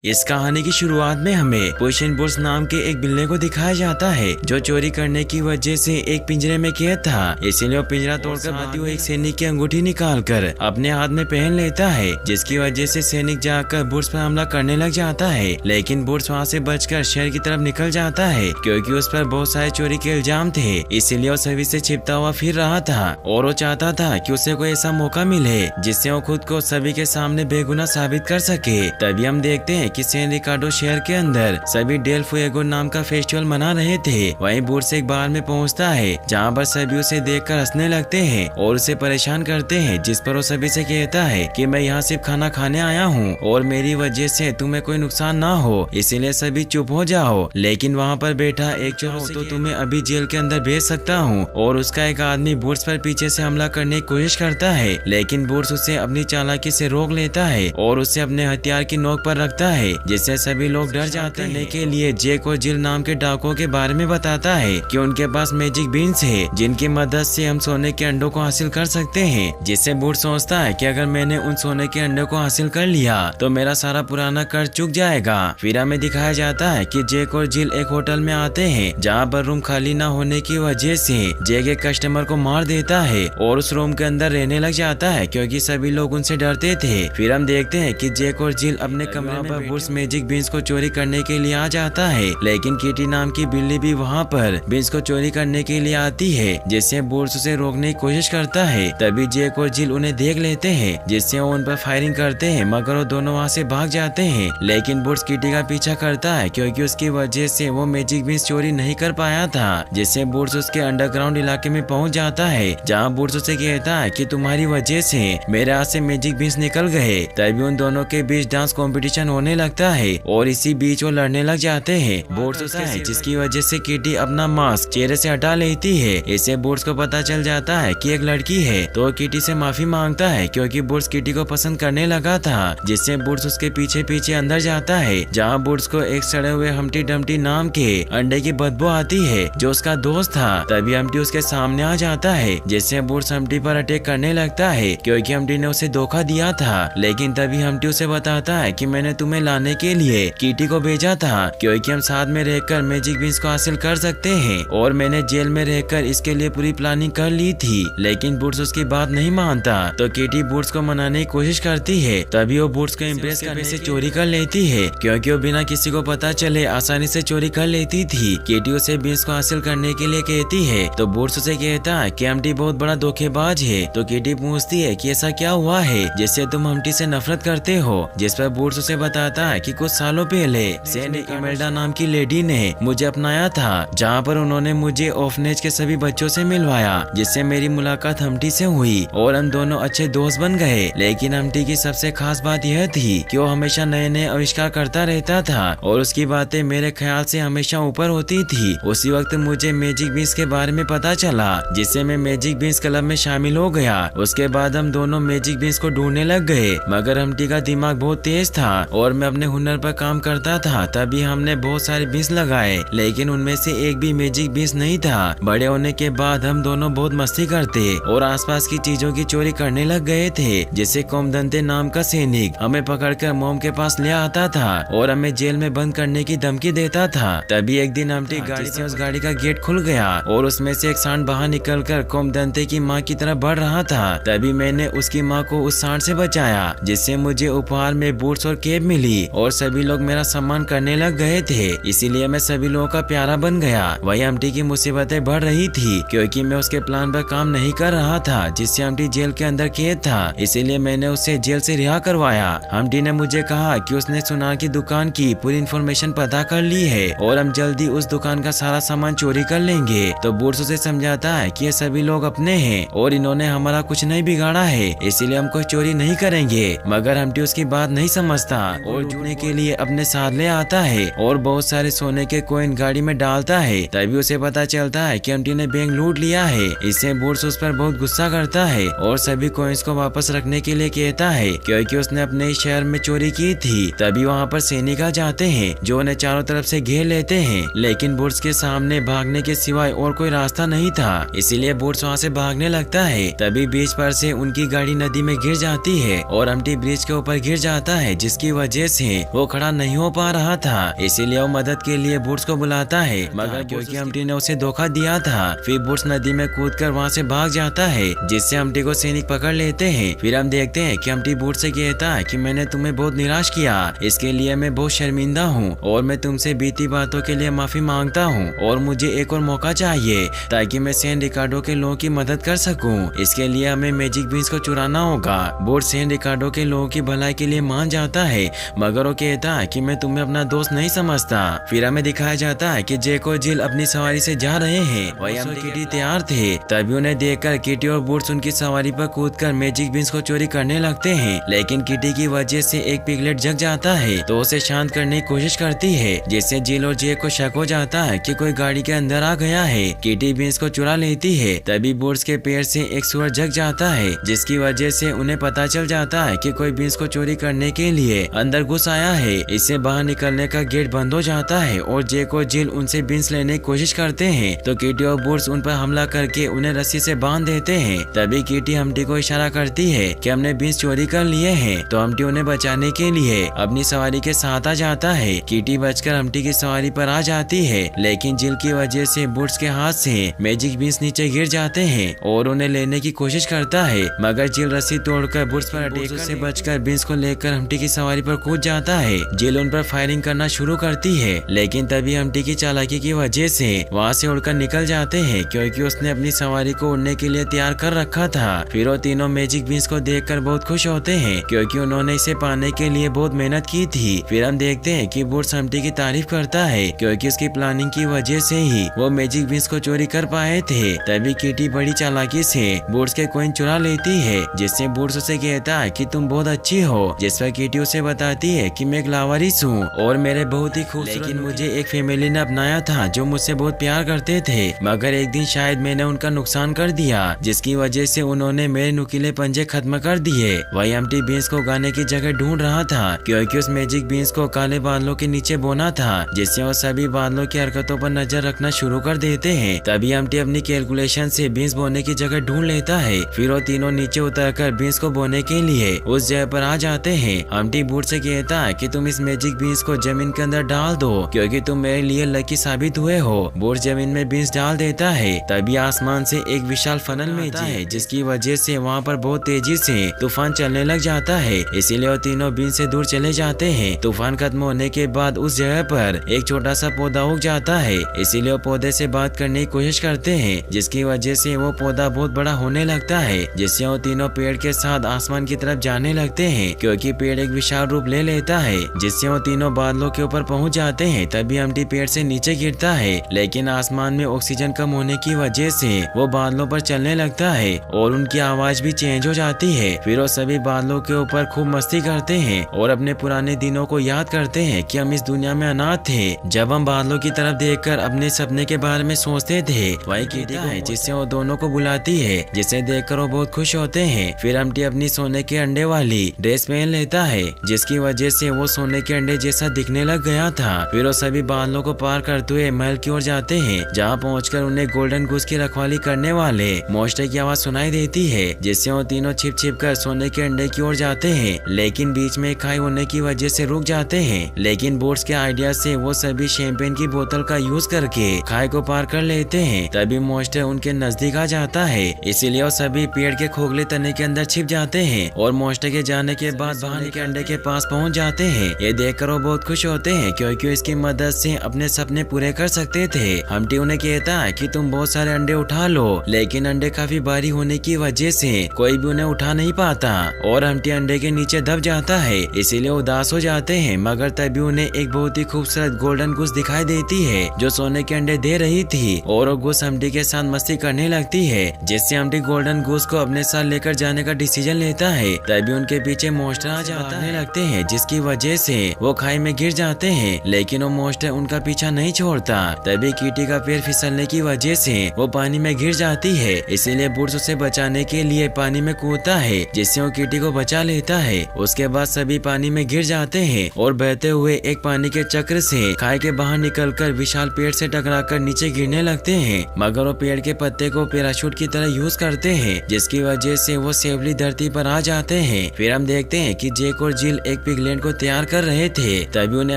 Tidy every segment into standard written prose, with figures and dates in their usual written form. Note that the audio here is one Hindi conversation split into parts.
इस कहानी की शुरुआत में हमें पुश इन बुट्स नाम के एक बिल्ली को दिखाया जाता है जो चोरी करने की वजह से एक पिंजरे में कैद था। इसीलिए वो पिंजरा तोड़कर आती हुई एक सैनिक की अंगूठी निकालकर अपने हाथ में पहन लेता है, जिसकी वजह से सैनिक जाकर बुट्स पर हमला करने लग जाता है। लेकिन बुट्स वहाँ से बचकर शहर की तरफ निकल जाता है क्योंकि उस पर बहुत सारे चोरी के इल्जाम थे। इसीलिए वो सभी से छिपता हुआ फिर रहा था और वो चाहता था कि उसे कोई ऐसा मौका मिले जिससे वो खुद को सभी के सामने बेगुनाह साबित कर सके। तभी हम देखते हैं कि सैन रिकार्डो शहर के अंदर सभी डेल फुएगो नाम का फेस्टिवल मना रहे थे। वहीं बुट्स एक बार में पहुंचता है जहां पर सभी उसे देखकर हंसने लगते हैं और उसे परेशान करते हैं, जिस पर वो सभी से कहता है कि मैं यहाँ सिर्फ खाना खाने आया हूँ और मेरी वजह से तुम्हें कोई नुकसान ना हो, इसीलिए सभी चुप हो जाओ। लेकिन वहाँ पर बैठा एक चोर तो तुम्हें अभी जेल के अंदर भेज सकता हूँ और उसका एक आदमी बुट्स पर पीछे से हमला करने की कोशिश करता है, लेकिन बुट्स उसे अपनी चालाकी से रोक लेता है और उसे अपने हथियार की नोक पर रखता है, जिससे सभी लोग डर जाते हैं। के लिए जेक और जिल नाम के डाकुओं के बारे में बताता है कि उनके पास मैजिक बीन्स है जिनकी मदद से हम सोने के अंडों को हासिल कर सकते हैं, जिससे बुट्स सोचता है कि अगर मैंने उन सोने के अंडों को हासिल कर लिया तो मेरा सारा पुराना कर्ज चुक जाएगा। फिर हमें दिखाया जाता है कि जेक और जिल एक होटल में आते हैं जहाँ पर रूम खाली न होने की वजह से जेक एक कस्टमर को मार देता है और उस रूम के अंदर रहने लग जाता है क्योंकि सभी लोग उनसे डरते थे। फिर हम देखते हैं कि जेक और जिल अपने कमरे में बुट्स मैजिक बीन्स को चोरी करने के लिए आ जाता है, लेकिन किटी नाम की बिल्ली भी वहाँ पर बीन्स को चोरी करने के लिए आती है, जिससे बुट्स उसे रोकने की कोशिश करता है। तभी जेक और जिल उन्हें देख लेते हैं, जिससे वो उन पर फायरिंग करते हैं, मगर वो दोनों वहाँ से भाग जाते हैं। लेकिन बुट्स किटी का पीछा करता है क्योंकि उसकी वजह से वो मैजिक बीन्स चोरी नहीं कर पाया था, जिससे बुट्स उसके अंडरग्राउंड इलाके में पहुँच जाता है जहाँ बुट्स उसे कहता है कि तुम्हारी वजह से मेरे हाथ से मैजिक बीन्स निकल गए। तभी उन दोनों के बीच डांस कॉम्पिटिशन होने लगता है और इसी बीच वो लड़ने लग जाते हैं। बुट्स होता है जिसकी वजह से किटी अपना मास्क चेहरे से हटा लेती है। इससे बुट्स को पता चल जाता है कि एक लड़की है, तो किटी से माफी मांगता है क्योंकि बुट्स किटी को पसंद करने लगा था, जिससे बुट्स उसके पीछे पीछे अंदर जाता है जहाँ बुट्स को एक सड़े हुए हम्टी डम्टी नाम के अंडे की बदबू आती है जो उसका दोस्त था। तभी हम्टी उसके सामने आ जाता है, जिससे बुट्स हम्टी पर अटैक करने लगता है क्योंकि हम्टी ने उसे धोखा दिया था। लेकिन तभी हम्टी उसे बताता है कि मैंने तुम्हें लाने के लिए किटी को भेजा था क्योंकि हम साथ में रहकर मैजिक बीन्स को हासिल कर सकते हैं और मैंने जेल में रहकर इसके लिए पूरी प्लानिंग कर ली थी। लेकिन बुट्स उसकी बात नहीं मानता, तो किटी बुट्स को मनाने की कोशिश करती है। तभी वो बुट्स को इम्प्रेस करने से चोरी कर लेती है क्योंकि वो बिना किसी को पता चले आसानी से चोरी कर लेती थी। किटी उसे बीन्स को हासिल करने के लिए कहती है, तो बुट्स उसे कहता है कि हम्टी बहुत बड़ा धोखेबाज है। तो किटी पूछती है कि ऐसा क्या हुआ है जिससे तुम हम्टी से नफरत करते हो, जिस पर बुट्स उसे बताता है कि कुछ सालों पहले सैनिक इमेल्डा नाम की लेडी ने मुझे अपनाया था, जहाँ पर उन्होंने मुझे ऑर्फनेज के सभी बच्चों से मिलवाया, जिससे मेरी मुलाकात हम्टी से हुई और हम दोनों अच्छे दोस्त बन गए। लेकिन हम्टी की सबसे खास बात यह थी कि वो हमेशा नए नए आविष्कार करता रहता था और उसकी बातें मेरे ख्याल से हमेशा ऊपर होती थी। उसी वक्त मुझे मैजिक बीन्स के बारे में पता चला, जिससे मैं मैजिक बीन्स क्लब में शामिल हो गया। उसके बाद हम दोनों मैजिक बीन्स को ढूंढने लग गए, मगर हम्टी का दिमाग बहुत तेज था और मैं अपने हुनर पर काम करता था। तभी हमने बहुत सारे बीन्स लगाए, लेकिन उनमें से एक भी मैजिक बीन्स नहीं था। बड़े होने के बाद हम दोनों बहुत मस्ती करते और आसपास की चीजों की चोरी करने लग गए थे, जिससे कोमदंते नाम का सैनिक हमें पकड़कर मोम के पास ले आता था और हमें जेल में बंद करने की धमकी देता था। तभी एक दिन हम्टी गाड़ी से उस गाड़ी का गेट खुल गया और उसमें से एक सांड बाहर निकलकर कोमदंते की माँ की तरफ बढ़ रहा था। तभी मैंने उसकी माँ को उस सांड से बचाया, जिससे मुझे उपहार में बूट्स और कैप मिली और सभी लोग मेरा सम्मान करने लग गए थे। इसीलिए मैं सभी लोगों का प्यारा बन गया। वही हम्टी की मुसीबतें बढ़ रही थी क्योंकि मैं उसके प्लान पर काम नहीं कर रहा था, जिससे हम्टी जेल के अंदर कैद था। इसीलिए मैंने उसे जेल से रिहा करवाया। हम्टी ने मुझे कहा कि उसने सुनार की दुकान की पूरी इन्फॉर्मेशन पता कर ली है और हम जल्दी उस दुकान का सारा सामान चोरी कर लेंगे। तो बूट्स उसे समझाता है कि ये सभी लोग अपने हैं और इन्होंने हमारा कुछ नहीं बिगाड़ा है, इसीलिए हम कोई चोरी नहीं करेंगे। मगर हम्टी उसकी बात नहीं समझता और जुड़ने के लिए अपने साथ ले आता है और बहुत सारे सोने के कॉइन गाड़ी में डालता है। तभी उसे पता चलता है कि हम्टी ने बैंक लूट लिया है। इससे बूट्स उस पर बहुत गुस्सा करता है और सभी कॉइन्स को वापस रखने के लिए कहता है क्योंकि उसने अपने शहर में चोरी की थी। तभी वहाँ पर सैनिक आ जाते हैं जो उन्हें चारों तरफ से घेर लेते हैं, लेकिन बूट्स के सामने भागने के सिवाय और कोई रास्ता नहीं था, इसीलिए बूट्स वहाँ से भागने लगता है। तभी बीच पर से उनकी गाड़ी नदी में गिर जाती है और हम्टी ब्रिज के ऊपर गिर जाता है, जिसकी वजह से वो खड़ा नहीं हो पा रहा था, इसीलिए वो मदद के लिए बूट्स को बुलाता है, मगर क्योंकि हम्टी ने उसे धोखा दिया था, फिर बूट्स नदी में कूदकर वहाँ से भाग जाता है, जिससे हम्टी को सैनिक पकड़ लेते हैं। फिर हम देखते हैं कि हम्टी बूट्स से कहता है कि मैंने तुम्हें बहुत निराश किया, इसके लिए मैं बहुत शर्मिंदा हूँ और मैं तुमसे बीती बातों के लिए माफी मांगता हूँ और मुझे एक और मौका चाहिए ताकि मैं सैन रिकार्डो के लोगों की मदद कर सकूं। इसके लिए हमें मैजिक बीन्स को चुराना होगा। बूट्स सैन रिकार्डो के लोगों की भलाई के लिए मान जाता है, मगर वो कहता है कि मैं तुम्हें अपना दोस्त नहीं समझता। फिर हमें दिखाया जाता है कि जैक और जिल अपनी सवारी से जा रहे हैं। वही हम किटी तैयार थे, तभी उन्हें देखकर किटी और बूट्स उनकी सवारी पर कूदकर मैजिक बीन्स को चोरी करने लगते हैं, लेकिन किटी की वजह से एक पिगलेट जग जाता है तो उसे शांत करने की कोशिश करती है, जिससे जिल और जैक को शक हो जाता है कि कोई गाड़ी के अंदर आ गया है। किटी बीन्स को चुरा लेती है, तभी बूट्स के पैर से एक सूअर जग जाता है, जिसकी वजह से उन्हें पता चल जाता है कि कोई बीन्स को चोरी करने के लिए अंदर घुस आया है। इससे बाहर निकलने का गेट बंद हो जाता है और जैक और जिल उनसे बीन्स लेने की कोशिश करते हैं, तो किटी और बूट्स उन पर हमला करके उन्हें रस्सी से बांध देते हैं। तभी किटी हम्टी को इशारा करती है कि हमने बीन्स चोरी कर लिए हैं, तो हम्टी उन्हें बचाने के लिए अपनी सवारी के साथ आ जाता है। किटी बचकर हम्टी की सवारी पर आ जाती है, लेकिन जिल की वजह से बूट्स के हाथ से मैजिक बीन्स नीचे गिर जाते हैं और उन्हें लेने की कोशिश करता है, मगर जिल रस्सी तोड़कर बूट्स पर अटैक से बचकर बीन्स को लेकर हम्टी की सवारी पर कूद जाता है। जिल उन पर फायरिंग करना शुरू करती है, लेकिन तभी हम्टी की चालाकी की वजह से वहाँ से उड़कर निकल जाते हैं, क्योंकि उसने अपनी सवारी को उड़ने के लिए तैयार कर रखा था। फिर वो तीनों मैजिक बीन्स को देखकर बहुत खुश होते हैं, क्योंकि उन्होंने इसे पाने के लिए बहुत मेहनत की थी। फिर हम देखते हैं कि बूट्स हम्टी की तारीफ करता है, क्योंकि उसकी प्लानिंग की वजह से ही वो मैजिक बीन्स को चोरी कर पाए थे। तभी किटी बड़ी चालाकी से बूट्स के कॉइन चुरा लेती है, जिससे बूट्स उसे कहता है कि तुम बहुत अच्छी हो, जिस पर किटी उसे बताती है कि मैं एक लावारिस हूँ और मेरे बहुत ही खूबसूरत, लेकिन मुझे एक फैमिली ने अपनाया था जो मुझसे बहुत प्यार करते थे, मगर एक दिन शायद मैंने उनका नुकसान कर दिया, जिसकी वजह से उन्होंने मेरे नुकीले पंजे खत्म कर दिए। वही हम्टी बीन्स को उगाने की जगह ढूंढ रहा था, क्योंकि उस मैजिक बीन्स को काले बादलों के नीचे बोना था, जिससे वो सभी बादलों की हरकतों पर नजर रखना शुरू कर देते हैं। तभी हम्टी अपनी कैलकुलेशन से बीन्स बोने की जगह ढूंढ लेता है। फिर वो तीनों नीचे उतरकर बीन्स को बोने के लिए उस जगह पर आ जाते हैं। हम्टी बूट से कहता है कि तुम इस मैजिक बीन्स को जमीन के अंदर डाल दो, क्योंकि तुम मेरे लिए लकी साबित हुए हो। बूट जमीन में बीन्स डाल देता है, तभी आसमान से एक विशाल फनल में आता है, जिसकी वजह से वहाँ पर बहुत तेजी से तूफान चलने लग जाता है। इसीलिए वो तीनों बीन्स से दूर चले जाते हैं। तूफान खत्म होने के बाद उस जगह पर एक छोटा सा पौधा उग जाता है, इसीलिए वो पौधे से बात करने की कोशिश करते हैं, जिसकी वजह से वो पौधा बहुत बड़ा होने लगता है, जिससे वो तीनों पेड़ के साथ आसमान की तरफ जाने लगते हैं, क्योंकि पेड़ एक विशाल रूप ले लेता है, जिससे वो तीनों बादलों के ऊपर पहुंच जाते हैं। तभी हम्टी पेड़ से नीचे गिरता है, लेकिन आसमान में ऑक्सीजन कम होने की वजह से वो बादलों पर चलने लगता है और उनकी आवाज भी चेंज हो जाती है। फिर वो सभी बादलों के ऊपर खूब मस्ती करते हैं और अपने पुराने दिनों को याद करते हैं कि हम इस दुनिया में अनाथ थे, जब हम बादलों की तरफ देखकर अपने सपने के बारे में सोचते थे। वही किटी है जिससे वो दोनों को बुलाती है, जिसे देखकर वो बहुत खुश होते हैं। फिर हम्टी अपनी सोने के अंडे वाली ड्रेस पहन लेता है, जिसकी वजह से वो सोने के अंडे जैसा दिखने लग गया था। फिर वो सभी बादलों को पार करते हुए महल की ओर जाते हैं, जहाँ पहुंचकर उन्हें गोल्डन गूस की रखवाली करने वाले मोस्टे की आवाज सुनाई देती है, जिससे वो तीनों छिप छिप कर सोने के अंडे की ओर जाते हैं, लेकिन बीच में खाई होने की वजह से रुक जाते हैं। लेकिन बोट्स के आइडिया से वो सभी शैंपेन की बोतल का यूज करके खाई को पार कर लेते हैं। तभी मोस्टे उनके नजदीक आ जाता है, इसीलिए वो सभी पेड़ के खोखले तने के अंदर छिप जाते हैं और मोस्टे के जाने के बाद बाहर के अंडे के पास पहुंच जाते हैं। ये देखकर वो बहुत खुश होते हैं, क्योंकि इसकी मदद से अपने सपने पूरे कर सकते थे। हम्टी उन्हें कहता है कि तुम बहुत सारे अंडे उठा लो, लेकिन अंडे काफी भारी होने की वजह से कोई भी उन्हें उठा नहीं पाता और हम्टी अंडे के नीचे दब जाता है, इसीलिए उदास हो जाते हैं। मगर तभी उन्हें एक बहुत ही खूबसूरत गोल्डन गूस दिखाई देती है, जो सोने के अंडे दे रही थी और वो गूस हम्टी के साथ मस्ती करने लगती है, जिससे हम्टी गोल्डन गूस को अपने साथ लेकर जाने का डिसीजन लेता है। तभी उनके पीछे मोस्टर आ जाने लगते हैं, जिसकी वजह से वो खाई में गिर जाते हैं, लेकिन वो मोस्टर उनका पीछा नहीं छोड़ता। तभी किटी का पैर फिसलने की वजह से वो पानी में गिर जाती है, इसीलिए बूट्स उसे बचाने के लिए पानी में कूदता है, जिससे वो किटी को बचा लेता है। उसके बाद सभी पानी में गिर जाते हैं और बहते हुए एक पानी के चक्र से खाई के बाहर निकलकर विशाल पेड़ से टकराकर नीचे गिरने लगते हैं, मगर वो पेड़ के पत्ते को पैराशूट की तरह यूज करते हैं, जिसकी वजह से वो सेफली धरती पर आ जाते हैं। फिर हम देखते हैं कि जैक और जिल एक ग्लैंड को तैयार कर रहे थे। तभी उन्हें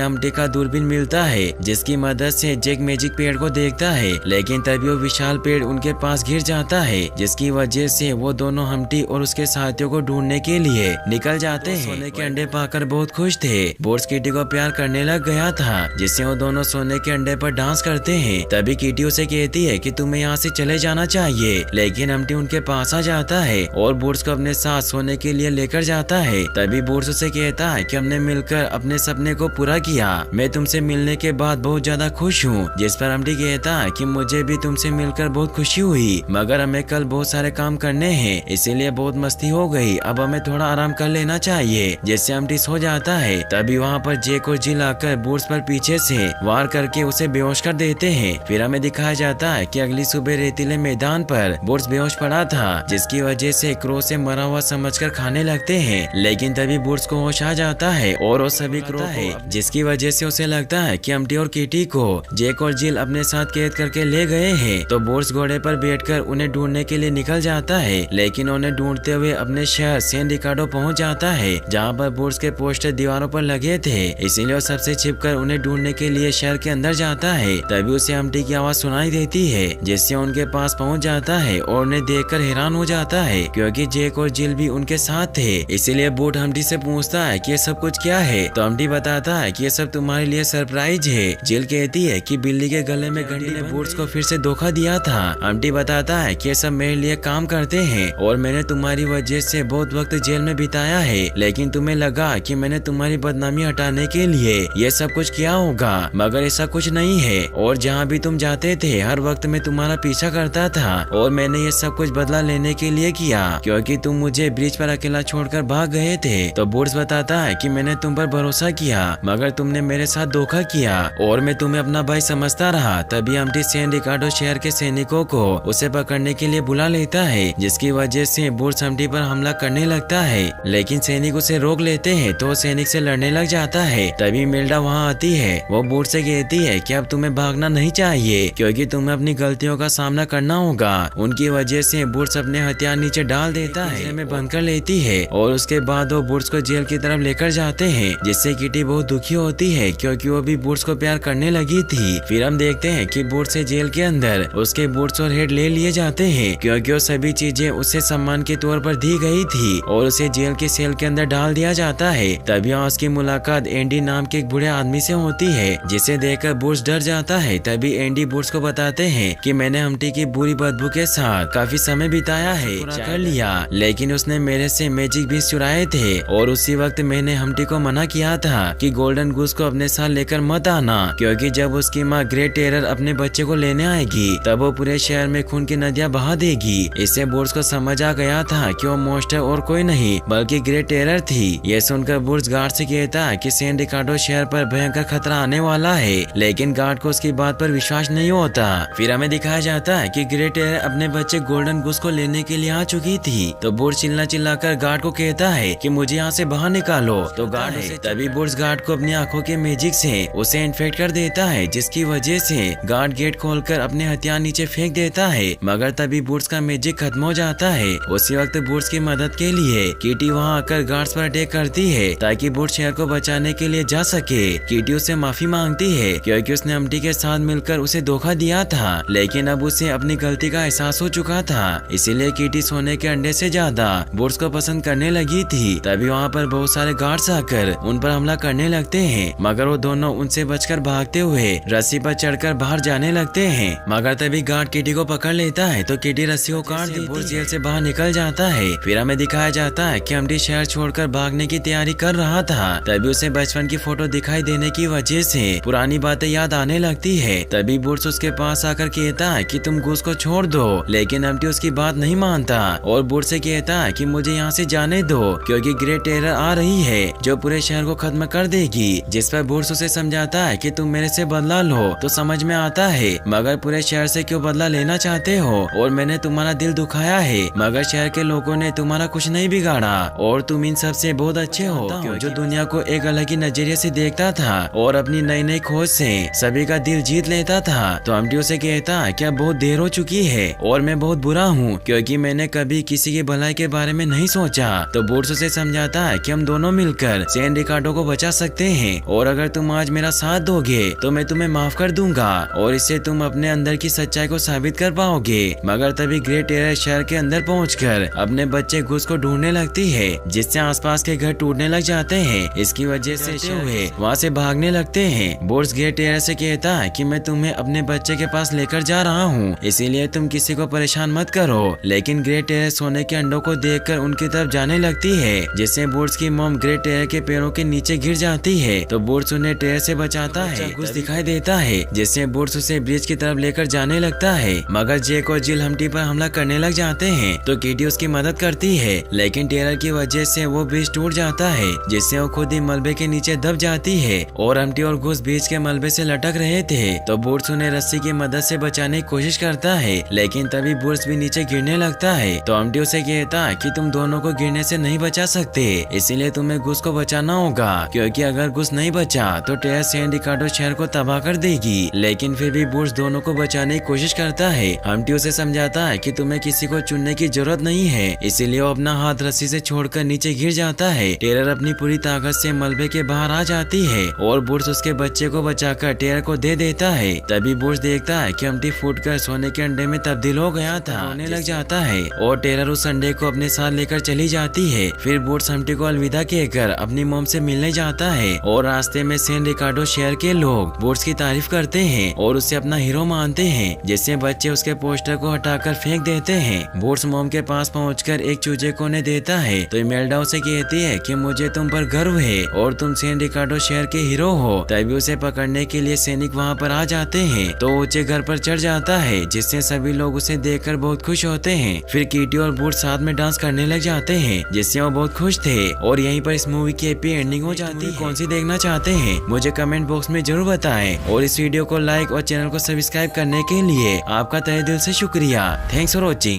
हम्टी का दूरबीन मिलता है, जिसकी मदद से जैक मैजिक पेड़ को देखता है। लेकिन तभी वो विशाल पेड़ उनके पास गिर जाता है, जिसकी वजह से वो दोनों हम्टी और उसके साथियों को ढूंढने के लिए निकल जाते हैं। सोने के अंडे पाकर बहुत खुश थे। बोर्ड्स किटी को प्यार करने लग गया था, जिससे वो दोनों सोने के अंडे पर डांस करते हैं। तभी किटी उसे कहती है कि तुम्हें यहाँ से चले जाना चाहिए, लेकिन हम्टी उनके पास आ जाता है और बोर्ड्स को अपने साथ सोने के लिए लेकर जाता है। तभी बोर्ड्स उसे कहता है कि हमने मिलकर अपने सपने को पूरा किया, मैं तुमसे मिलने के बाद बहुत ज्यादा खुश हूँ। जिस पर हम्टी कहता है कि मुझे भी तुमसे मिलकर बहुत खुशी हुई, मगर हमें कल बहुत सारे काम करने हैं, इसीलिए बहुत मस्ती हो गई, अब हमें थोड़ा आराम कर लेना चाहिए। जिससे हम्टी सो जाता है। तभी वहाँ पर जैक और जिल आकर बोर्ड्स पर पीछे से वार करके उसे बेहोश कर देते हैं। फिर हमें दिखाया जाता है कि अगली सुबह रेतीले मैदान पर बोर्ड्स बेहोश पड़ा था, जिसकी वजह से क्रो से मरा हुआ समझकर खाने लगते हैं। लेकिन तभी बोर्ड्स को होश आ जाता है और वो सभी क्रो को, जिसकी वजह से उसे लगता है कि हम्टी और किटी को जैक और जिल अपने साथ कैद करके ले गए हैं। तो बोर्ड्स घोड़े पर बैठकर उन्हें ढूंढने के लिए निकल जाता है, लेकिन उन्हें ढूंढते हुए अपने शहर सैन रिकार्डो पहुंच जाता है, जहां पर बोर्ड्स के पोस्टर दीवारों पर लगे थे। इसीलिए वो सबसे छिपकर उन्हें ढूंढने के लिए शहर के अंदर जाता है। तभी उसे हम्टी की आवाज सुनाई देती है, जिससे उनके पास पहुंच जाता है और उन्हें देखकर हैरान हो जाता है, क्योंकि जैक और जिल भी उनके साथ थे। इसीलिए बूट हम्टी से पूछता है कि ये सब कुछ क्या है। तो हम्टी बताता है कि ये सब तुम्हारे लिए सरप्राइज है। जिल कहती है कि बिल्ली के गले में घंटी ने बूट्स को फिर से धोखा दिया था। हम्टी बताता है कि ये सब मेरे लिए काम करते हैं और मैंने तुम्हारी वजह से बहुत वक्त जेल में बिताया है, लेकिन तुम्हें लगा कि मैंने तुम्हारी बदनामी हटाने के लिए ये सब कुछ किया होगा, मगर ऐसा कुछ नहीं है। और जहाँ भी तुम जाते थे हर वक्त मैं तुम्हारा पीछा करता था और मैंने ये सब कुछ बदला लेने के लिए किया, क्योंकि तुम मुझे ब्रिज पर अकेला छोड़कर भाग गए थे। तो बूट्स बताता है कि मैंने तुम पर भरोसा किया, मगर तुमने मेरे साथ धोखा किया और मैं तुम्हें अपना भाई समझता रहा। तभी हम्टी सैन रिकार्डो शहर के सैनिकों को उसे पकड़ने के लिए बुला लेता है, जिसकी वजह से बूट्स हम्टी पर हमला करने लगता है। लेकिन सैनिक उसे रोक लेते हैं, तो सैनिक से लड़ने लग जाता है। तभी मिल्डा वहाँ आती है। वो बूट से कहती है कि अब तुम्हें भागना नहीं चाहिए, क्योंकि तुम्हें अपनी गलतियों का सामना करना होगा। उनकी वजह से बूट्स अपने हथियार नीचे डाल देता है, में बंद कर लेती है और उसके बाद वो बूट्स को जेल की तरफ लेकर जाते हैं, जिससे किटी बहुत दुखी होती है, क्योंकि वो भी बूट्स को प्यार करने लगी थी। फिर हम देखते हैं कि बूट्स से जेल के अंदर उसके बूट्स और हेड ले लिए जाते हैं, क्योंकि वो सभी चीजें उसे सम्मान के तौर पर दी गई थी और उसे जेल के सेल के अंदर डाल दिया जाता है। तभी उसकी मुलाकात एंडी नाम के एक बूढ़े आदमी से होती है, जिसे देखकर बूट्स डर जाता है। तभी एंडी बूट्स को बताते हैं कि मैंने हम्टी की बुरी बदबू के साथ काफी समय बिताया है, कर लिया, लेकिन उसने मेरे से मैजिक बीन्स चुराए थे और उसी वक्त मैंने हम्टी को मना किया था कि गोल्डन गूस को अपने साथ लेकर मत आना, क्योंकि जब उसकी माँ ग्रेट टेरर अपने बच्चे को लेने आएगी तब वो पूरे शहर में खून की नदियाँ बहा देगी। इससे बूट्स को समझ आ गया था कि वो मॉन्स्टर और कोई नहीं बल्कि ग्रेट टेरर थी। ये सुनकर बूट्स गार्ड से कहता है कि सैन रिकार्डो शहर पर भयंकर खतरा आने वाला है, लेकिन गार्ड को उसकी बात पर विश्वास नहीं होता। फिर हमें दिखाया जाता है कि ग्रेट टेरर अपने बच्चे गोल्डन गूस को लेने के लिए आ चुकी थी। तो बूट्स चिल्लाकर गार्ड को कहता है कि मुझे यहाँ से बाहर निकालो। तो गार्ड तभी बूट्स गार्ड को अपनी आंखों के मैजिक से उसे इन्फेक्ट कर देता है, जिसकी वजह से गार्ड गेट खोलकर अपने हथियार नीचे फेंक देता है, मगर तभी बूट्स का मैजिक खत्म हो जाता है। उसी वक्त बूट्स की मदद के लिए किटी वहाँ आकर गार्ड्स पर अटैक करती है, ताकि बूट्स शहर को बचाने के लिए जा सके। किटी उससे माफी मांगती है, क्योंकि उसने हम्टी के साथ मिलकर उसे धोखा दिया था, लेकिन अब उसे अपनी गलती का एहसास हो चुका था। इसीलिए किटी सोने के अंडे से ज्यादा बूट्स को पसंद करने लगी थी। तभी वहाँ पर बहुत सारे गार्ड्स आकर उन पर हमला करने लगते हैं, मगर वो दोनों उनसे बचकर भागते हुए रस्सी पर चढ़कर बाहर जाने लगते हैं। मगर तभी गार्ड किटी को पकड़ लेता है, तो किटी रस्सी को काट देती है, जेल से बाहर निकल जाता है। फिर हमें दिखाया जाता है कि हम्टी शहर छोड़कर भागने की तैयारी कर रहा था। तभी उसे बचपन की फोटो दिखाई देने की वजह से पुरानी बातें याद आने लगती है। तभी बूट्स उसके पास आकर कहता है कि तुम गूस को छोड़ दो, लेकिन हम्टी उसकी बात नहीं मानता और बूट्स से कहता है कि मुझे यहाँ से जाने दो, क्योंकि ग्रेट टेरर आ रही है जो पूरे शहर को खत्म कर देगी। जिस पर बूट्स उसे समझाता है कि तुम मेरे से बदला लो तो समझ में आता है, मगर पूरे शहर से क्यों बदला लेना चाहते हो? और मैंने तुम्हारा दिल दुखाया है, मगर शहर के लोगों ने तुम्हारा कुछ नहीं बिगाड़ा और तुम इन सब से बहुत अच्छे हो, जो दुनिया को एक अलग ही नजरिए से देखता था और अपनी नई नई खोज से सभी का दिल जीत लेता था। तो हम्टी उसे कहता है क्या बहुत देर हो चुकी है और मैं बहुत बुरा हूँ, क्योंकि मैंने कभी किसी की भलाई के बारे में नहीं सोचा। तो बूट्स उसे समझाता है कि हम दोनों मिल मिलकर सैन रिकार्डो को बचा सकते हैं और अगर तुम आज मेरा साथ दोगे तो मैं तुम्हें माफ कर दूंगा और इससे तुम अपने अंदर की सच्चाई को साबित कर पाओगे। मगर तभी ग्रेट टेरर शहर के अंदर पहुंचकर अपने बच्चे गुस को ढूंढने लगती है, जिससे आसपास के घर टूटने लग जाते हैं। इसकी वजह से हुए वहाँ से भागने लगते हैं। बोर्स ग्रेट टेरर से कहता है कि मैं तुम्हें अपने बच्चे के पास लेकर जा रहा हूँ, इसीलिए तुम किसी को परेशान मत करो। लेकिन ग्रेट टेरर सोने के अंडों को देखकर उनकी तरफ जाने लगती है, जिससे बोर्स की मॉम ग्रेट टेरर के पैरों के नीचे गिर जाती है। तो बोर्स उन्हें टेरर से बचाता है। गुस दिखाई देता है, जिससे बोर्स उसे ब्रिज की तरफ लेकर जाने लगता है। मगर जैक और जिल हम्टी पर हमला करने लग जाते हैं, तो किटी उसकी मदद करती है। लेकिन टेरर की वजह से वो ब्रिज टूट जाता है, जिससे वो खुद ही मलबे के नीचे दब जाती है और हम्टी और घुस ब्रिज के मलबे से लटक रहे थे। तो बोर्स उन्हें रस्सी की मदद से बचाने की कोशिश करता है, लेकिन तभी बोर्स भी नीचे गिरने लगता है। तो हम्टी उसे कहता है कि तुम दोनों को गिरने से नहीं बचा सकते, इसीलिए तुम्हें घुस को बचाना होगा, क्योंकि अगर घुस नहीं बचा तो टेरर सैन रिकार्डो शहर को तबाह कर देगी। लेकिन फिर भी बोर्स दोनों को बचाने की कोशिश करता है। हम्टी उसे समझाता है कि तुम्हें किसी को चुनने की जरूरत नहीं है, इसीलिए वो अपना हाथ रस्सी से छोड़कर नीचे गिर जाता है। टेरर अपनी पूरी ताकत से मलबे के बाहर आ जाती है और बोर्स उसके बच्चे को बचाकर टेरर को दे देता है। तभी बोर्स देखता है कि हम्टी फूटकर सोने के अंडे में तब्दील हो गया था, रोने लग जाता है और टेरर उस अंडे को अपने साथ लेकर चली जाती है। फिर बोर्स हम्टी को अलविदा कहकर अपनी मॉम से मिलने जाता है और रास्ते में सैन रिकार्डो शहर के लोग बोर्स की तारीफ करते हैं और उसे अपना हीरो मानते हैं, जिससे बच्चे उसके पोस्टर को हटाकर फेंक देते हैं। बोर्स मॉम के पास पहुंचकर एक चूजे को उन्हें देता है, तो इमेल्डा उसे कहती है कि मुझे तुम पर गर्व है और तुम सैन रिकार्डो शहर के हीरो हो। तभी उसे पकड़ने के लिए सैनिक वहां पर आ जाते हैं, तो ऊंचे घर पर चढ़ जाता है, जिससे सभी लोग उसे देखकर बहुत खुश होते हैं। फिर कीटी और बूट साथ में डांस करने लग जाते हैं, जिससे वो बहुत खुश थे और यहीं पर इस मूवी की हैप्पी एंडिंग हो जाती है। कौन सी देखना चाहते हैं मुझे कमेंट बॉक्स में जरूर बताएं और इस वीडियो को लाइक और चैनल को सब्सक्राइब करने के लिए आपका तहे दिल से शुक्रिया। Thanks for watching.